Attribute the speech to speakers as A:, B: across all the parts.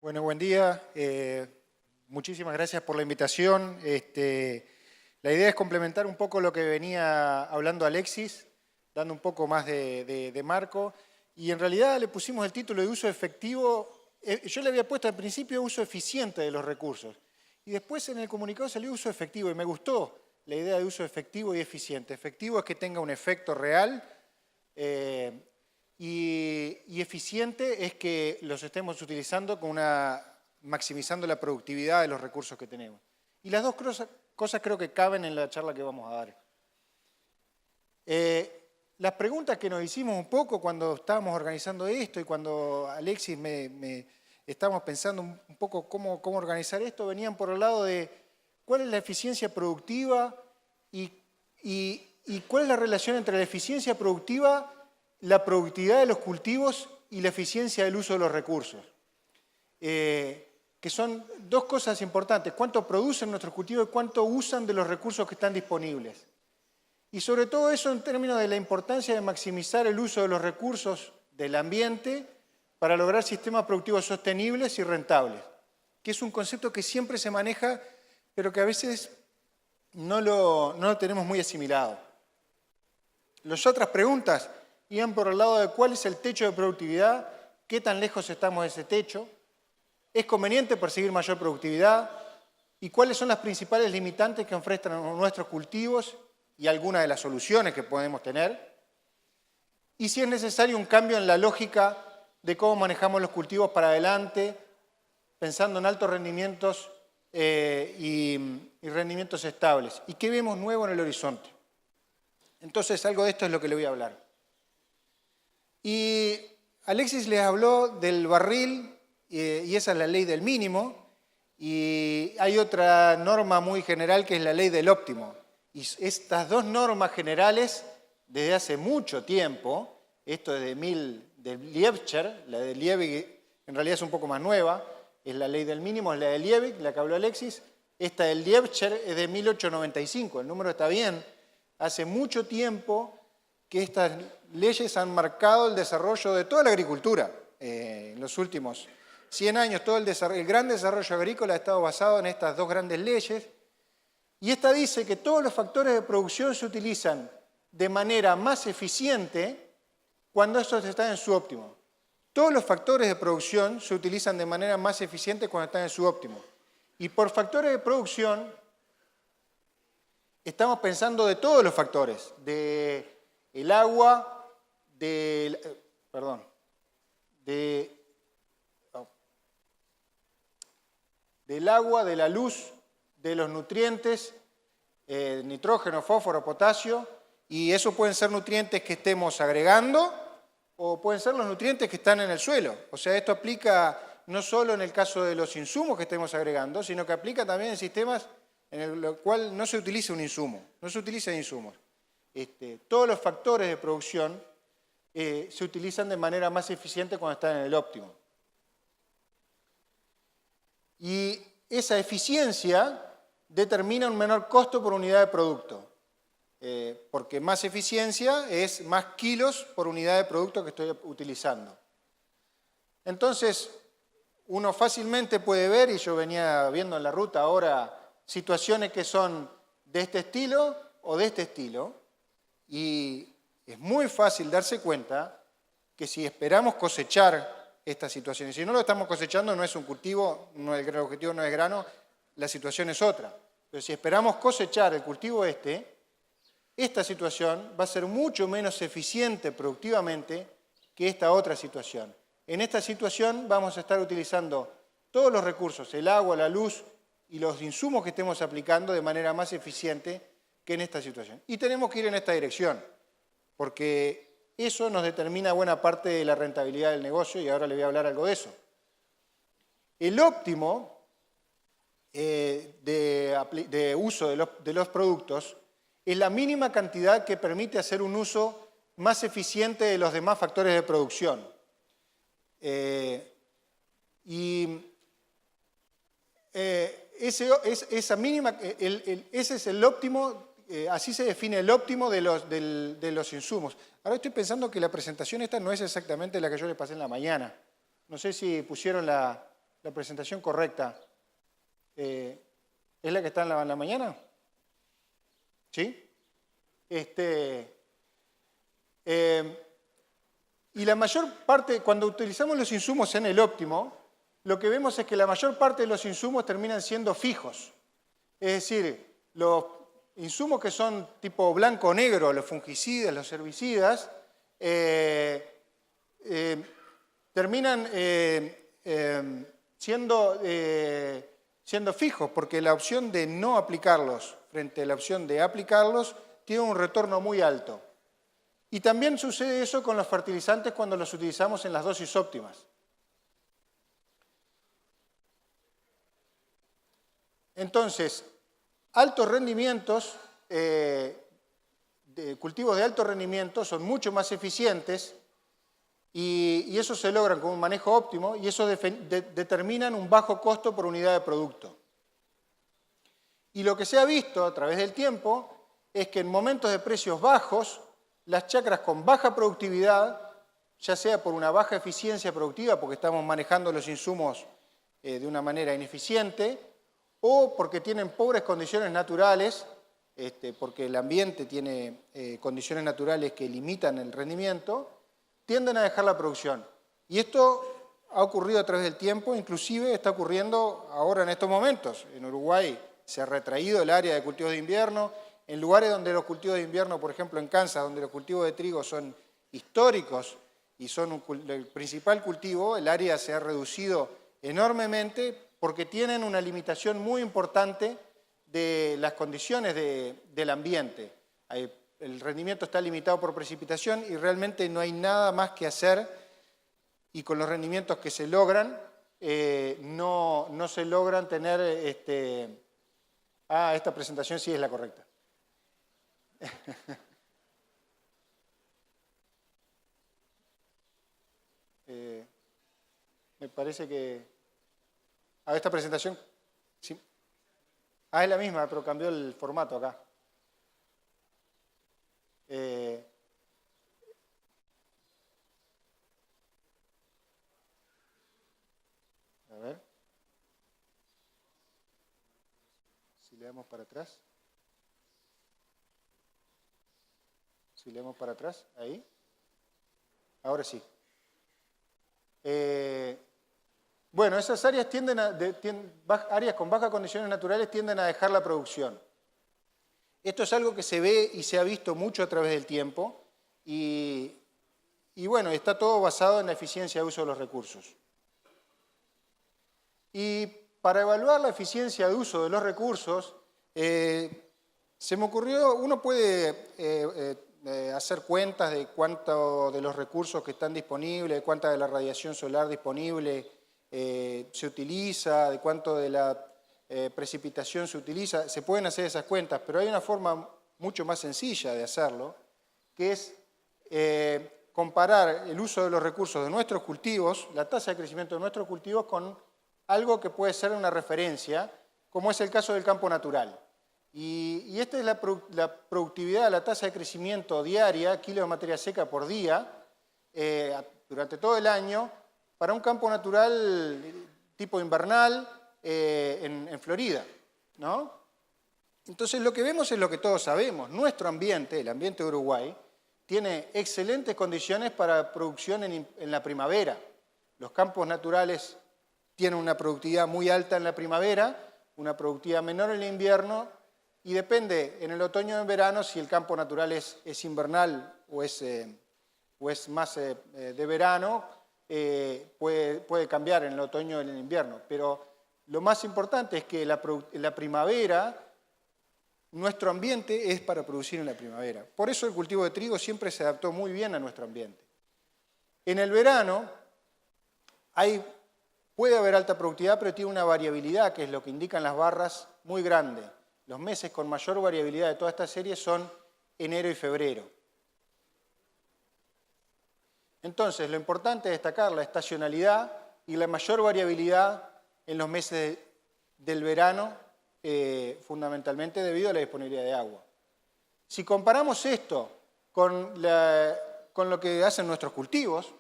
A: Bueno, buen día. Muchísimas gracias por la invitación. La idea es complementar un poco lo que venía hablando Alexis, dando un poco más de marco. Y en realidad le pusimos el título de uso efectivo. Yo le había puesto al principio uso eficiente de los recursos. Y después en el comunicado salió uso efectivo y me gustó la idea de uso efectivo y eficiente. Efectivo es que tenga un efecto real. Y eficiente es que los estemos utilizando maximizando la productividad de los recursos que tenemos. Y las dos cosas creo que caben en la charla que vamos a dar. Las preguntas que nos hicimos un poco cuando estábamos organizando esto y cuando Alexis estábamos pensando un poco cómo organizar esto, venían por el lado de cuál es la eficiencia productiva y cuál es la relación entre la eficiencia productiva, la productividad de los cultivos y la eficiencia del uso de los recursos. Que son dos cosas importantes, cuánto producen nuestros cultivos y cuánto usan de los recursos que están disponibles. Y sobre todo eso en términos de la importancia de maximizar el uso de los recursos del ambiente para lograr sistemas productivos sostenibles y rentables, que es un concepto que siempre se maneja, pero que a veces no lo tenemos muy asimilado. Las otras preguntas iban por el lado de cuál es el techo de productividad, qué tan lejos estamos de ese techo, es conveniente perseguir mayor productividad y cuáles son las principales limitantes que enfrentan nuestros cultivos y algunas de las soluciones que podemos tener, y si es necesario un cambio en la lógica de cómo manejamos los cultivos para adelante, pensando en altos rendimientos y rendimientos estables, y qué vemos nuevo en el horizonte. Entonces, algo de esto es lo que le voy a hablar. Y Alexis les habló del barril, y esa es la ley del mínimo, y hay otra norma muy general que es la ley del óptimo. Y estas dos normas generales, desde hace mucho tiempo, esto es de Liebscher, la de Liebig en realidad es un poco más nueva, es la ley del mínimo, es la de Liebig, la que habló Alexis, esta de Liebscher es de 1895, el número está bien, hace mucho tiempo que estas leyes han marcado el desarrollo de toda la agricultura. En los últimos 100 años, todo el gran desarrollo agrícola ha estado basado en estas dos grandes leyes. Y esta dice que todos los factores de producción se utilizan de manera más eficiente cuando estos están en su óptimo. Todos los factores de producción se utilizan de manera más eficiente cuando están en su óptimo. Y por factores de producción estamos pensando de todos los factores, del agua, del agua, de la luz, de los nutrientes, nitrógeno, fósforo, potasio, y eso pueden ser nutrientes que estemos agregando o pueden ser los nutrientes que están en el suelo. O sea, esto aplica no solo en el caso de los insumos que estemos agregando, sino que aplica también en sistemas en los cuales no se utiliza un insumo, no se utilizan insumos. Todos los factores de producción se utilizan de manera más eficiente cuando están en el óptimo. Y esa eficiencia determina un menor costo por unidad de producto, porque más eficiencia es más kilos por unidad de producto que estoy utilizando. Entonces, uno fácilmente puede ver, y yo venía viendo en la ruta ahora, situaciones que son de este estilo o de este estilo, y es muy fácil darse cuenta que si esperamos cosechar estas situaciones, si no lo estamos cosechando no es un cultivo, el objetivo no es grano, la situación es otra. Pero si esperamos cosechar el cultivo esta situación va a ser mucho menos eficiente productivamente que esta otra situación. En esta situación vamos a estar utilizando todos los recursos, el agua, la luz y los insumos que estemos aplicando de manera más eficiente que en esta situación. Y tenemos que ir en esta dirección, porque eso nos determina buena parte de la rentabilidad del negocio y ahora le voy a hablar algo de eso. El óptimo de uso de los productos es la mínima cantidad que permite hacer un uso más eficiente de los demás factores de producción. Ese es el óptimo, así se define el óptimo de los insumos. Ahora estoy pensando que la presentación esta no es exactamente la que yo le pasé en la mañana. No sé si pusieron la la presentación correcta es la que está en la mañana. ¿Sí? Y la mayor parte, cuando utilizamos los insumos en el óptimo, lo que vemos es que la mayor parte de los insumos terminan siendo fijos. Es decir, los insumos que son tipo blanco o negro, los fungicidas, los herbicidas, terminan siendo fijos, porque la opción de no aplicarlos frente a la opción de aplicarlos tiene un retorno muy alto. Y también sucede eso con los fertilizantes cuando los utilizamos en las dosis óptimas. Entonces, altos rendimientos, cultivos de alto rendimiento son mucho más eficientes y eso se logra con un manejo óptimo y eso determinan un bajo costo por unidad de producto. Y lo que se ha visto a través del tiempo es que en momentos de precios bajos, las chacras con baja productividad, ya sea por una baja eficiencia productiva, porque estamos manejando los insumos de una manera ineficiente, o porque tienen pobres condiciones naturales, porque el ambiente tiene condiciones naturales que limitan el rendimiento, tienden a dejar la producción. Y esto ha ocurrido a través del tiempo, inclusive está ocurriendo ahora en estos momentos. En Uruguay se ha retraído el área de cultivos de invierno. En lugares donde los cultivos de invierno, por ejemplo en Kansas, donde los cultivos de trigo son históricos y son el principal cultivo, el área se ha reducido enormemente porque tienen una limitación muy importante de las condiciones del ambiente. El rendimiento está limitado por precipitación y realmente no hay nada más que hacer y con los rendimientos que se logran, no se logran tener... esta presentación sí es la correcta. Me parece que... esta presentación... Sí. Es la misma, pero cambió el formato acá. A ver. Si le damos para atrás. Si leemos para atrás, ahí. Ahora sí. Bueno, esas áreas áreas con bajas condiciones naturales tienden a dejar la producción. Esto es algo que se ve y se ha visto mucho a través del tiempo y bueno, está todo basado en la eficiencia de uso de los recursos. Y para evaluar la eficiencia de uso de los recursos, se me ocurrió, uno puede hacer cuentas de cuánto de los recursos que están disponibles, de cuánta de la radiación solar disponible se utiliza, de cuánto de la precipitación se utiliza. Se pueden hacer esas cuentas, pero hay una forma mucho más sencilla de hacerlo, que es comparar el uso de los recursos de nuestros cultivos, la tasa de crecimiento de nuestros cultivos, con algo que puede ser una referencia, como es el caso del campo natural. Y esta es la productividad, la tasa de crecimiento diaria, kilo de materia seca por día, durante todo el año, para un campo natural tipo invernal en Florida, ¿no? Entonces lo que vemos es lo que todos sabemos. Nuestro ambiente, el ambiente de Uruguay, tiene excelentes condiciones para producción en la primavera. Los campos naturales tienen una productividad muy alta en la primavera, una productividad menor en el invierno, y depende en el otoño o en verano si el campo natural es invernal o es más de verano, puede cambiar en el otoño o en el invierno. Pero lo más importante es que en la primavera, nuestro ambiente es para producir en la primavera. Por eso el cultivo de trigo siempre se adaptó muy bien a nuestro ambiente. En el verano puede haber alta productividad, pero tiene una variabilidad, que es lo que indican las barras, muy grande. Los meses con mayor variabilidad de toda esta serie son enero y febrero. Entonces, lo importante es destacar la estacionalidad y la mayor variabilidad en los meses del verano, fundamentalmente debido a la disponibilidad de agua. Si comparamos esto con lo que hacen nuestros cultivos,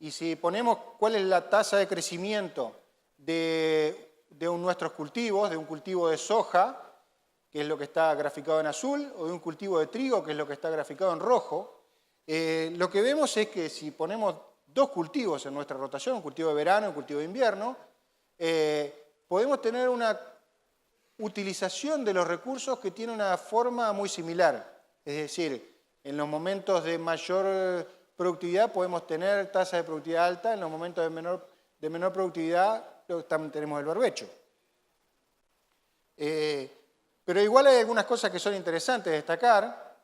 A: y si ponemos cuál es la tasa de crecimiento de nuestros cultivos, de un cultivo de soja, que es lo que está graficado en azul, o de un cultivo de trigo, que es lo que está graficado en rojo. Lo que vemos es que si ponemos dos cultivos en nuestra rotación, un cultivo de verano y un cultivo de invierno, podemos tener una utilización de los recursos que tiene una forma muy similar. Es decir, en los momentos de mayor productividad podemos tener tasas de productividad alta, en los momentos de menor productividad también tenemos el barbecho. Pero igual hay algunas cosas que son interesantes de destacar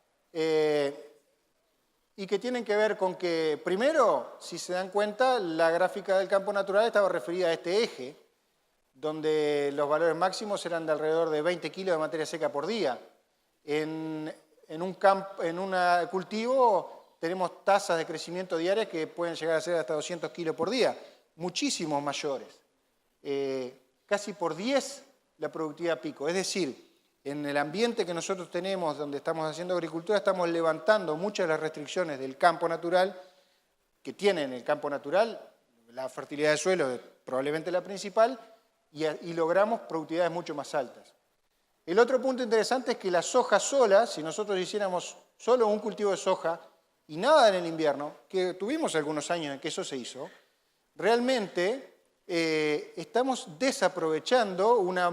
A: y que tienen que ver con que, primero, si se dan cuenta, la gráfica del campo natural estaba referida a este eje, donde los valores máximos eran de alrededor de 20 kilos de materia seca por día. En un cultivo tenemos tasas de crecimiento diarias que pueden llegar a ser hasta 200 kilos por día, muchísimos mayores. Casi por 10 la productividad pico. Es decir, en el ambiente que nosotros tenemos, donde estamos haciendo agricultura, estamos levantando muchas de las restricciones del campo natural, que tienen el campo natural, la fertilidad del suelo es probablemente la principal, y logramos productividades mucho más altas. El otro punto interesante es que la soja sola, si nosotros hiciéramos solo un cultivo de soja y nada en el invierno, que tuvimos algunos años en que eso se hizo, realmente estamos desaprovechando una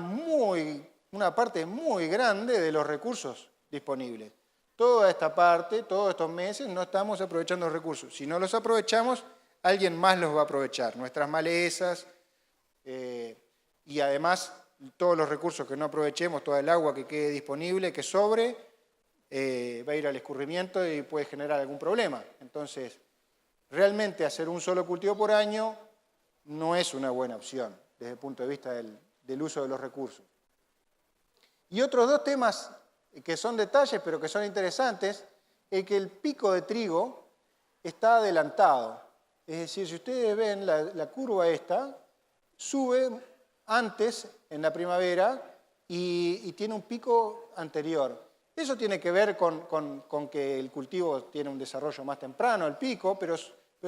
A: parte muy grande de los recursos disponibles. Toda esta parte, todos estos meses, no estamos aprovechando los recursos. Si no los aprovechamos, alguien más los va a aprovechar. Nuestras malezas y además todos los recursos que no aprovechemos, toda el agua que quede disponible, que sobre, va a ir al escurrimiento y puede generar algún problema. Entonces, realmente hacer un solo cultivo por año no es una buena opción desde el punto de vista del uso de los recursos. Y otros dos temas que son detalles, pero que son interesantes, es que el pico de trigo está adelantado. Es decir, si ustedes ven la curva esta, sube antes en la primavera y tiene un pico anterior. Eso tiene que ver con que el cultivo tiene un desarrollo más temprano, el pico, pero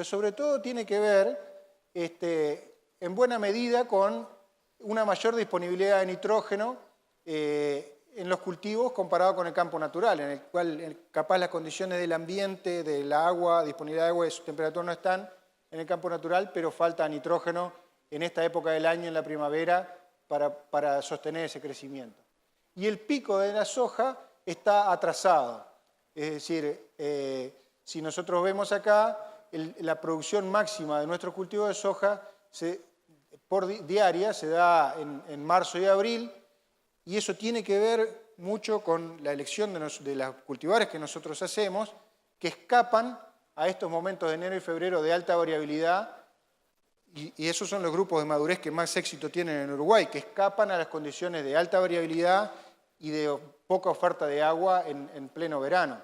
A: sobre todo tiene que ver en buena medida con una mayor disponibilidad de nitrógeno en los cultivos comparado con el campo natural, en el cual capaz las condiciones del ambiente, de la agua, disponibilidad de agua y su temperatura no están en el campo natural, pero falta nitrógeno en esta época del año, en la primavera, para sostener ese crecimiento. Y el pico de la soja está atrasado. Es decir, si nosotros vemos acá, la producción máxima de nuestro cultivo de soja diaria se da en marzo y abril, y eso tiene que ver mucho con la elección de los cultivares que nosotros hacemos, que escapan a estos momentos de enero y febrero de alta variabilidad, y esos son los grupos de madurez que más éxito tienen en Uruguay, que escapan a las condiciones de alta variabilidad y de poca oferta de agua en pleno verano.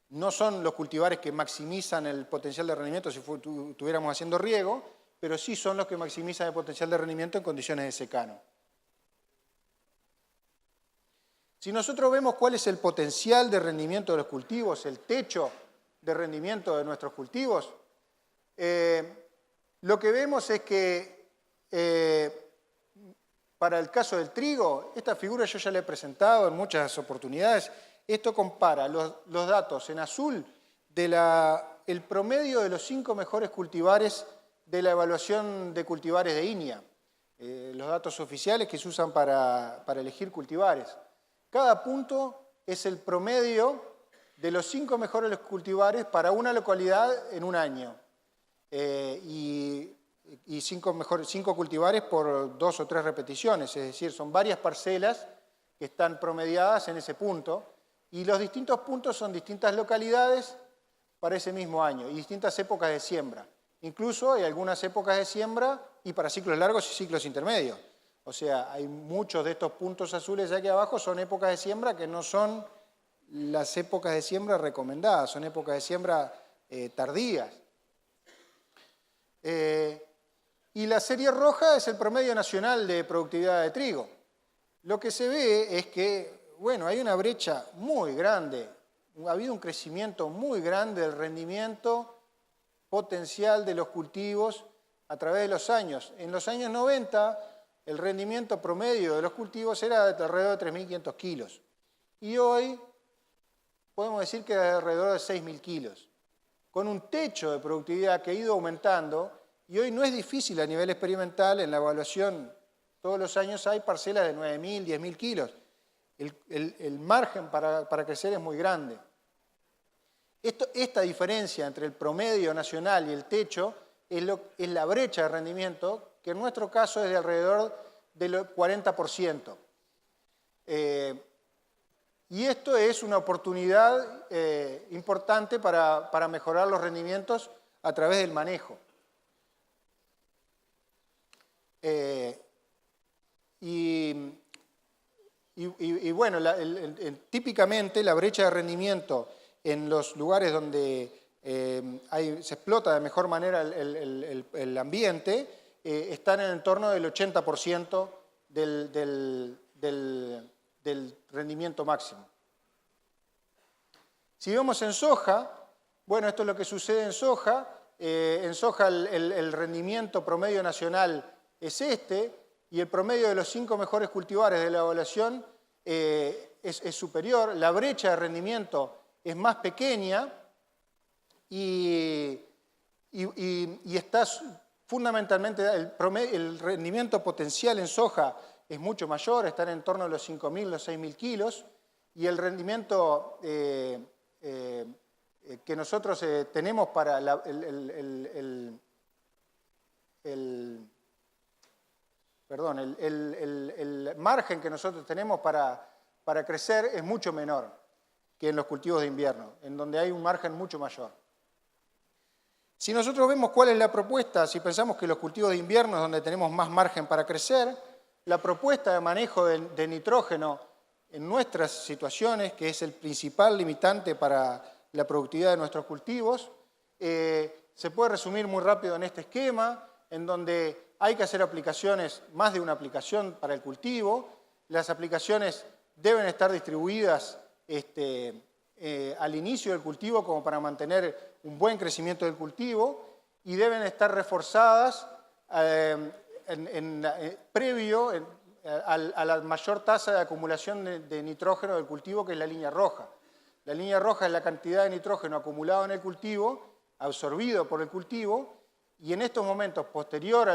A: No son los cultivares que maximizan el potencial de rendimiento si estuviéramos haciendo riego, pero sí son los que maximizan el potencial de rendimiento en condiciones de secano. Si nosotros vemos cuál es el potencial de rendimiento de los cultivos, el techo de rendimiento de nuestros cultivos, lo que vemos es que para el caso del trigo, esta figura yo ya la he presentado en muchas oportunidades. Esto compara los datos en azul del promedio de los 5 mejores cultivares de la evaluación de cultivares de INIA, los datos oficiales que se usan para elegir cultivares. Cada punto es el promedio de los 5 mejores cultivares para una localidad en un año. Y 5 cultivares por 2 o 3 repeticiones, es decir, son varias parcelas que están promediadas en ese punto, y los distintos puntos son distintas localidades para ese mismo año y distintas épocas de siembra. Incluso hay algunas épocas de siembra y para ciclos largos y ciclos intermedios. O sea, hay muchos de estos puntos azules aquí abajo son épocas de siembra que no son las épocas de siembra recomendadas, son épocas de siembra tardías. Y la serie roja es el promedio nacional de productividad de trigo. Lo que se ve es que, bueno, hay una brecha muy grande, ha habido un crecimiento muy grande del rendimiento potencial de los cultivos a través de los años. En los años 90, el rendimiento promedio de los cultivos era de alrededor de 3.500 kilos. Y hoy podemos decir que es de alrededor de 6.000 kilos, con un techo de productividad que ha ido aumentando, y hoy no es difícil a nivel experimental, en la evaluación todos los años hay parcelas de 9.000, 10.000 kilos. El margen para crecer es muy grande. Esta diferencia entre el promedio nacional y el techo es la brecha de rendimiento, que en nuestro caso es de alrededor del 40%. Y esto es una oportunidad importante para mejorar los rendimientos a través del manejo. Y bueno, típicamente la brecha de rendimiento en los lugares donde se explota de mejor manera el ambiente están en el entorno del 80% del rendimiento máximo. Si vemos en soja, bueno, esto es lo que sucede en soja. En soja el rendimiento promedio nacional es este, y el promedio de los 5 mejores cultivares de la evaluación es superior. La brecha de rendimiento es más pequeña y está fundamentalmente, el rendimiento potencial en soja es mucho mayor, está en torno a los 5.000, los 6.000 kilos, y el rendimiento que nosotros tenemos para el margen que nosotros tenemos para crecer es mucho menor que en los cultivos de invierno, en donde hay un margen mucho mayor. Si nosotros vemos cuál es la propuesta, si pensamos que los cultivos de invierno es donde tenemos más margen para crecer, la propuesta de manejo de nitrógeno en nuestras situaciones, que es el principal limitante para la productividad de nuestros cultivos, se puede resumir muy rápido en este esquema, en donde hay que hacer aplicaciones, más de una aplicación para el cultivo. Las aplicaciones deben estar distribuidas al inicio del cultivo como para mantener un buen crecimiento del cultivo, y deben estar reforzadas previo a la mayor tasa de acumulación de nitrógeno del cultivo, que es la línea roja. La línea roja es la cantidad de nitrógeno acumulado en el cultivo, absorbido por el cultivo, y en estos momentos, posterior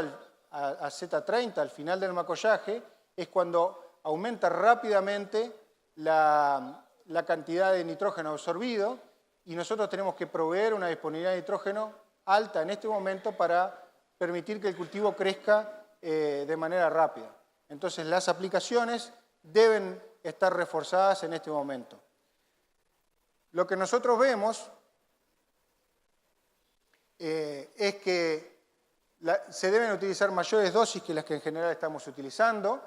A: a Z30, al final del macollaje, es cuando aumenta rápidamente la cantidad de nitrógeno absorbido, y nosotros tenemos que proveer una disponibilidad de nitrógeno alta en este momento para permitir que el cultivo crezca de manera rápida. Entonces, las aplicaciones deben estar reforzadas en este momento. Lo que nosotros vemos es que se deben utilizar mayores dosis que las que en general estamos utilizando,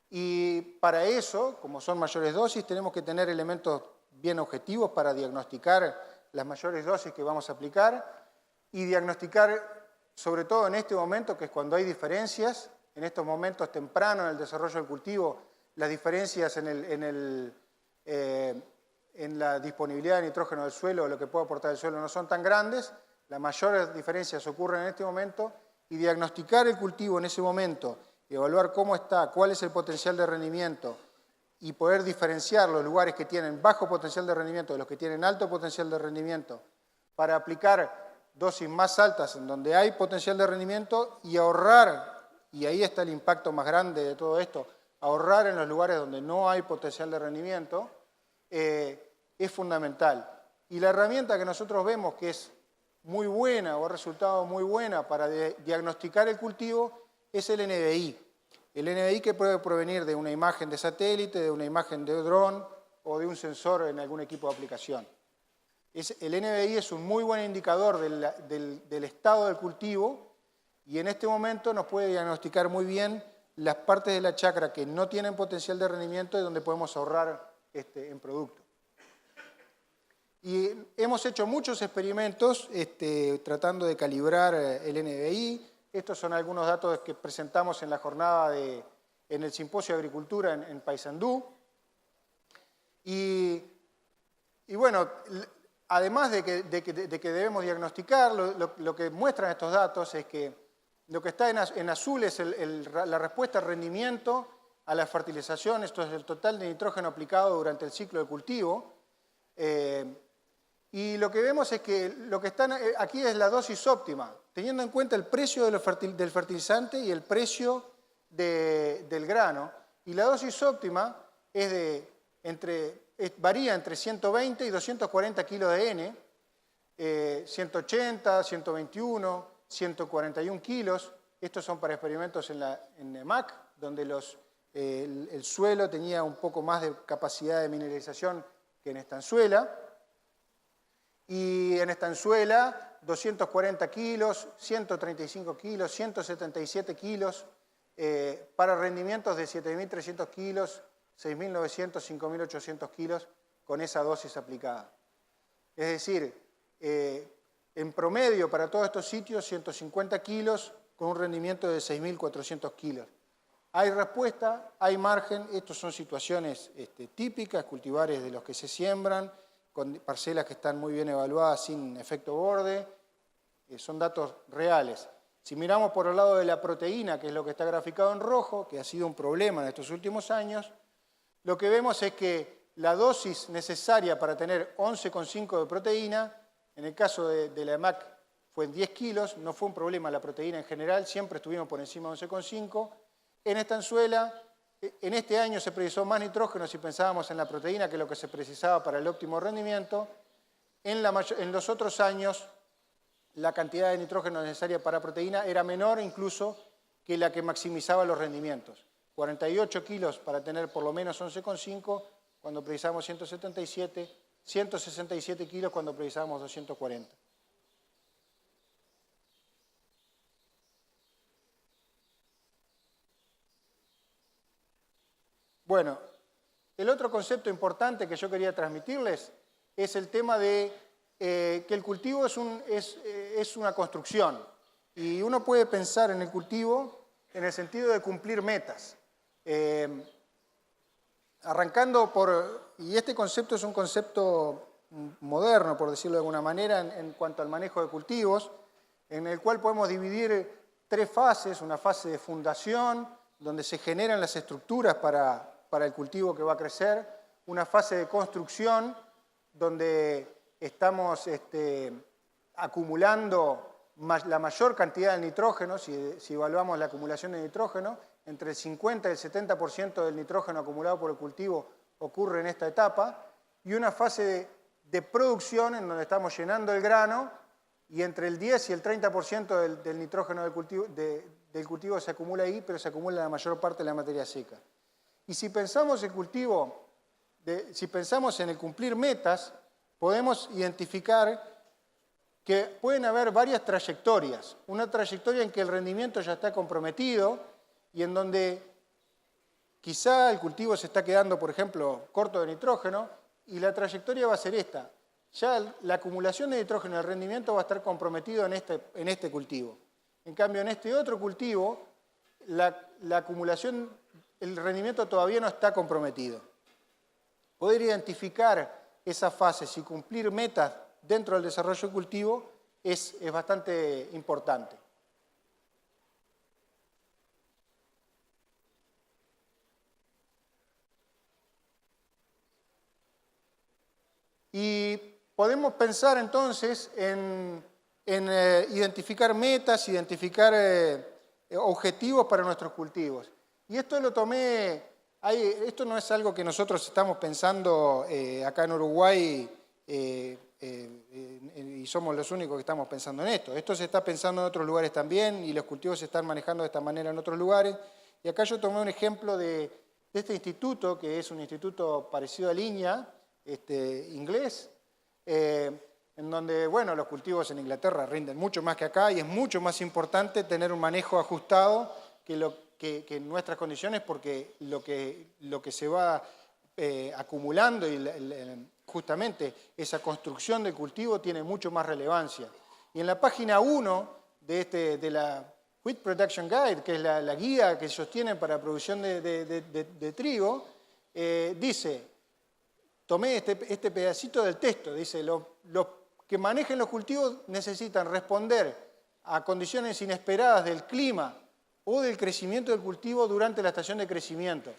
A: y para eso, como son mayores dosis, tenemos que tener elementos bien objetivos para diagnosticar las mayores dosis que vamos a aplicar, y diagnosticar, sobre todo en este momento, que es cuando hay diferencias, en estos momentos tempranos en el desarrollo del cultivo, las diferencias en la disponibilidad de nitrógeno del suelo, o lo que puede aportar el suelo, no son tan grandes. Las mayores diferencias ocurren en este momento, y diagnosticar el cultivo en ese momento, evaluar cómo está, cuál es el potencial de rendimiento, y poder diferenciar los lugares que tienen bajo potencial de rendimiento de los que tienen alto potencial de rendimiento, para aplicar dosis más altas en donde hay potencial de rendimiento y ahorrar, y ahí está el impacto más grande de todo esto, ahorrar en los lugares donde no hay potencial de rendimiento, es fundamental. Y la herramienta que nosotros vemos que es muy buena, o ha resultado muy buena para diagnosticar el cultivo, es el NDVI. El NDVI, que puede provenir de una imagen de satélite, de una imagen de dron o de un sensor en algún equipo de aplicación. El NDVI es un muy buen indicador del estado del cultivo, y en este momento nos puede diagnosticar muy bien las partes de la chacra que no tienen potencial de rendimiento y donde podemos ahorrar en producto. Y hemos hecho muchos experimentos tratando de calibrar el NDVI. Estos son algunos datos que presentamos en la jornada en el Simposio de Agricultura en Paysandú. Y bueno, además de que debemos diagnosticar, lo que muestran estos datos es que Lo que está en azul es la respuesta al rendimiento a la fertilización. Esto es el total de nitrógeno aplicado durante el ciclo de cultivo. Y lo que vemos es que lo que está aquí es la dosis óptima, teniendo en cuenta el precio del fertilizante y el precio del grano. Y la dosis óptima varía entre 120 y 240 kilos de N, 180, 121, 141 kilos. Estos son para experimentos en EMAC, donde el suelo tenía un poco más de capacidad de mineralización que en estanzuela. Y en estanzuela, 240 kilos, 135 kilos, 177 kilos, para rendimientos de 7.300 kilos, 6.900, 5.800 kilos con esa dosis aplicada. Es decir, en promedio para todos estos sitios, 150 kilos con un rendimiento de 6.400 kilos. Hay respuesta, hay margen. Estas son situaciones típicas, cultivares de los que se siembran, con parcelas que están muy bien evaluadas sin efecto borde. Son datos reales. Si miramos por el lado de la proteína, que es lo que está graficado en rojo, que ha sido un problema en estos últimos años, lo que vemos es que la dosis necesaria para tener 11,5 de proteína, en el caso de la EMAC fue en 10 kilos, no fue un problema la proteína en general, siempre estuvimos por encima de 11,5. En estanzuela, en este año se precisó más nitrógeno si pensábamos en la proteína que lo que se precisaba para el óptimo rendimiento. En los otros años, la cantidad de nitrógeno necesaria para proteína era menor incluso que la que maximizaba los rendimientos. 48 kilos para tener por lo menos 11,5 cuando precisamos 177, 167 kilos cuando precisamos 240. Bueno, el otro concepto importante que yo quería transmitirles es el tema de que el cultivo es una construcción. Y uno puede pensar en el cultivo en el sentido de cumplir metas. Arrancando y este concepto es un concepto moderno, por decirlo de alguna manera, en cuanto al manejo de cultivos, en el cual podemos dividir 3 fases: una fase de fundación, donde se generan las estructuras para el cultivo que va a crecer; una fase de construcción, donde estamos acumulando la mayor cantidad de nitrógeno, si evaluamos la acumulación de nitrógeno, entre el 50 y el 70% del nitrógeno acumulado por el cultivo ocurre en esta etapa; y una fase de producción, en donde estamos llenando el grano, y entre el 10 y el 30% del nitrógeno del cultivo se acumula ahí, pero se acumula la mayor parte de la materia seca. Y si pensamos si pensamos en el cumplir metas, podemos identificar que pueden haber varias trayectorias. Una trayectoria en que el rendimiento ya está comprometido y en donde quizá el cultivo se está quedando, por ejemplo, corto de nitrógeno, y la trayectoria va a ser esta. Ya la acumulación de nitrógeno, el rendimiento va a estar comprometido en este cultivo. En cambio, en este otro cultivo, la acumulación, el rendimiento todavía no está comprometido. Poder identificar esas fases y cumplir metas dentro del desarrollo del cultivo es bastante importante. Y podemos pensar entonces en identificar metas, identificar objetivos para nuestros cultivos. Y esto lo tomé, esto no es algo que nosotros estamos pensando acá en Uruguay y somos los únicos que estamos pensando en esto. Esto se está pensando en otros lugares también y los cultivos se están manejando de esta manera en otros lugares. Y acá yo tomé un ejemplo de este instituto, que es un instituto parecido a INEA, inglés, en donde, bueno, los cultivos en Inglaterra rinden mucho más que acá y es mucho más importante tener un manejo ajustado que en nuestras condiciones, porque lo que se va acumulando y justamente esa construcción del cultivo tiene mucho más relevancia. Y en la página 1 de la Wheat Production Guide, que es la guía que ellos tienen para la producción de trigo, dice, tomé este pedacito del texto, dice, los que manejen los cultivos necesitan responder a condiciones inesperadas del clima o del crecimiento del cultivo durante la estación de crecimiento.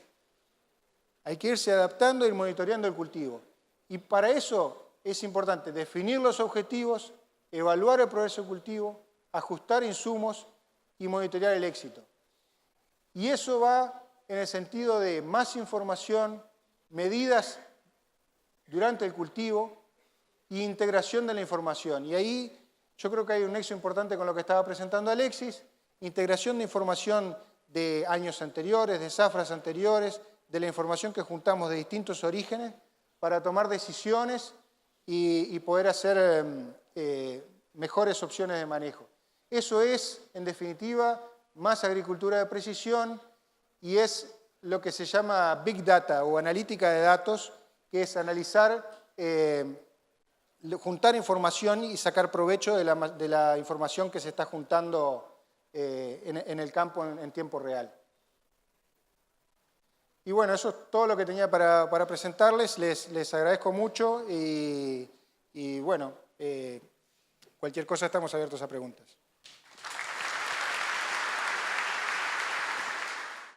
A: Hay que irse adaptando e ir monitoreando el cultivo. Y para eso es importante definir los objetivos, evaluar el progreso del cultivo, ajustar insumos y monitorear el éxito. Y eso va en el sentido de más información, medidas durante el cultivo e integración de la información. Y ahí yo creo que hay un nexo importante con lo que estaba presentando Alexis, integración de información de años anteriores, de zafras anteriores, de la información que juntamos de distintos orígenes para tomar decisiones y poder hacer mejores opciones de manejo. Eso es, en definitiva, más agricultura de precisión y es lo que se llama Big Data o analítica de datos, que es analizar, juntar información y sacar provecho de la información que se está juntando en el campo en tiempo real. Y bueno, eso es todo lo que tenía para presentarles. Les agradezco mucho y bueno, cualquier cosa estamos abiertos a preguntas.